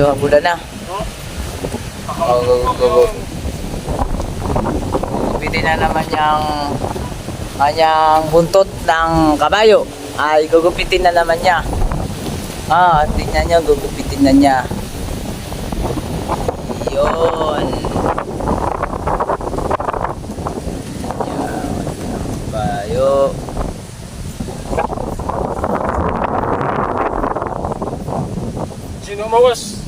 Bulan na. Gugupitin na naman yung kanyang buntot ng kabayo. Ay gugupitin na naman niya. Tingnan niyo, gugupitin na niya. Yun. Kabayo. Sino mawas?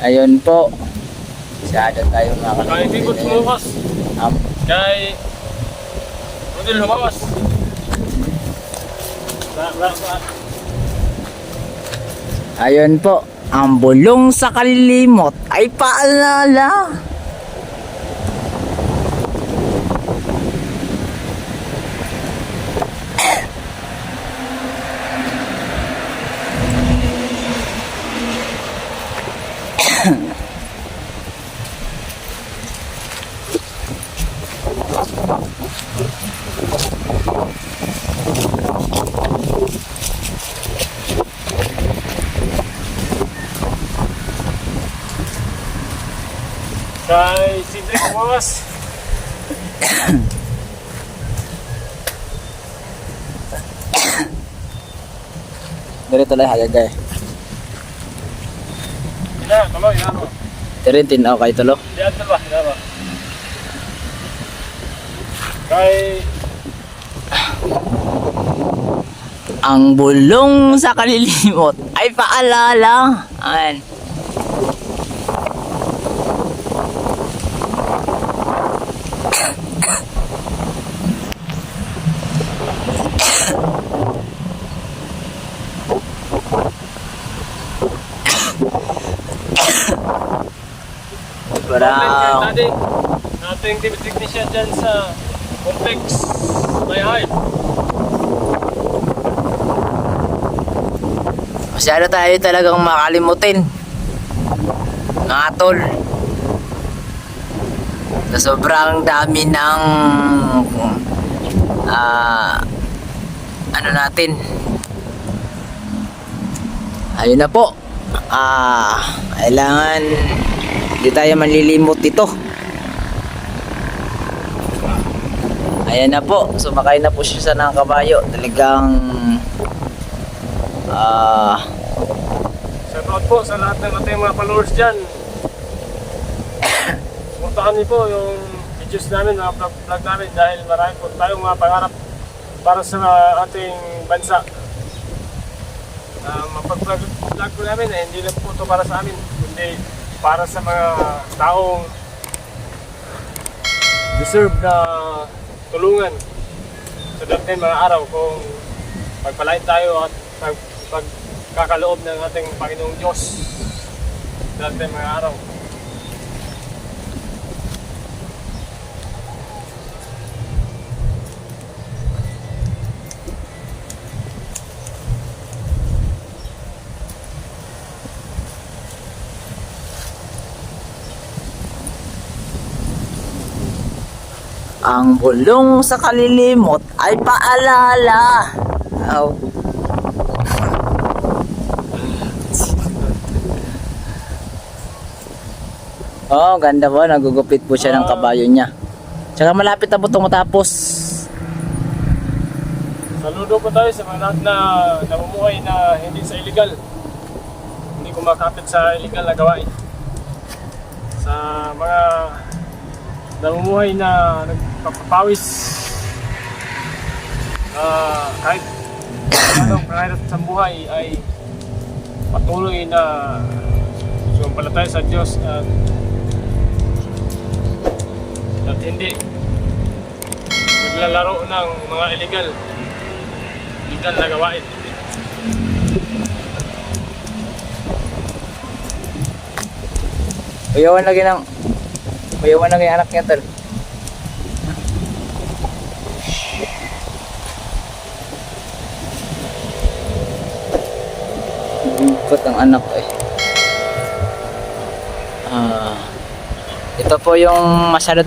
Ayun po. Masyado tayo mga Kaya hindi ko tumukas. Kaya Rodel humawas. Ayun po. Ang bulong sa kalilimot ay paalala. Kay Cedric humawas. Ganito lang hagagay. Ina, tuloy na ako. Tirintin ako kayo tulo. Diyan na ba? Ina ba? Kay Ang bulong sa kalilimot ay paalala. Ayan. Parang nating TV technician dyan sa complex may height. masyado tayo talagang makalimutin mga tol sa sobrang dami ng ano natin. Ayun na po, kailangan hindi tayo manlilimot dito. Ayan na po, sumakay na po siya ng kabayo. Talagang Shoutout po sa lahat ng ating mga followers dyan. Suportahan niyo po yung videos namin, mga vlog namin dahil marami po tayong mga pangarap para sa ating bansa. Mapag-vlog po namin hindi lang po ito para sa amin, kundi para sa mga taong deserve na tulungan sa dating mga araw kung pagpalain tayo at pagkakaloob ng ating Panginoong Diyos sa dating mga araw. ang bulong sa kalilimot ay paalala. Ganda po. Nagugupit po siya ng kabayo niya. Tsaka malapit na po itong matapos. Saludo po tayo sa mga lahat na namumuhay na hindi sa illegal. Hindi kumakapit sa illegal na gawain. Sa mga namumuhay na nagpapawis kahit anong pangarap sa buhay ay patuloy na sumampalataya sa Diyos at hindi naglalaro ng mga illegal na gawain. Uyawan lagi yung anak niya tol. Bigpot ang anak eh. Ito po yung masyado